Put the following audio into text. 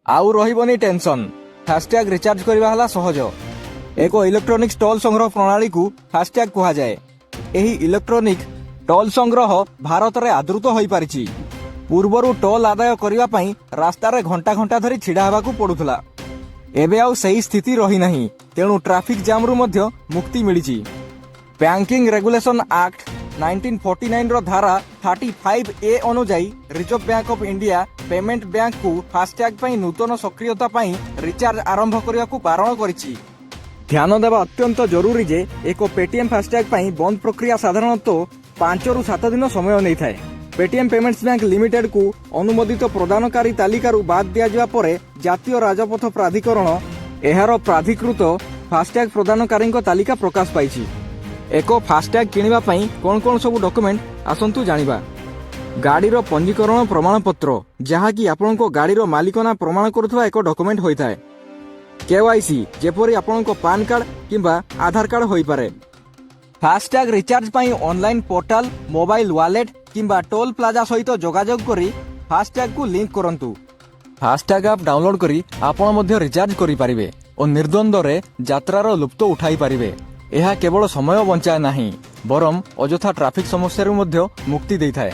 आउ रहिबनी tension. FASTag recharge करबा हला सहज। एक इलेक्ट्रोनिक्स टोल संग्रह प्रणाली को फास्टैग कहा जाए। एही इलेक्ट्रोनिक टोल संग्रह भारत में आदृत हो पारिछि। पूर्वरु टोल आदाय करबा पई रास्ता रे घंटा घंटा धरी छिड़ा हेबाकू पडुथला। एबे आउ सही स्थिति रही नहीं, तेणु ट्रैफिक जाम रु मध्य मुक्ति मिलिछि। बैंकिंग रेगुलेशन एक्ट 1949 रो धारा 35A अनुजाई Reserve Bank of India payment bank को फास्टैग पई नूतन सक्रियता पई रिचार्ज आरंभ करिया को बारण करिछि। ध्यान देवा अत्यंत जरूरी जे एक पेटीएम फास्टैग पई बंद प्रक्रिया साधारणतः 5 रु 7 दिन समय नै थाए। पेटीएम पेमेंट्स बैंक लिमिटेड को अनुमोदित प्रदानकारी तालिकारु बाद दिया जावा परे जातीय राजपथ प्राधिकरण एहार प्राधिकृत फास्टैग प्रदानकारी तालिका प्रकाश पाइछि। एक फास्टैग किनिबा पई कोन कोन सब डॉक्यूमेंट आसंतु जानिबा। गाड़ीर पंजीकरण प्रमाणपत्र जहाँकि आपनको गाड़ीर मालिकाना प्रमाण करुवा एक डॉक्यूमेंट होइथाय। केवाईसी जेपरि आपनको पान कार्ड किंबा आधार कार्ड होई पारे। फास्टैग रिचार्ज पई ऑनलाइन पोर्टल, मोबाइल वॉलेट किंबा टोल प्लाजा सहित जोगाजोग करी फास्टैग को लिंक करंतु। फास्टैग ऐप डाउनलोड करी आपण मध्य रिचार्ज करि पारिबे और निर्द्वंद्व रे यात्रार लुप्त उठाई पारिबे। यह केवल समय बंचाए नाही, बरम अजथा ट्रैफिक समस्या मुक्ति देइथाय।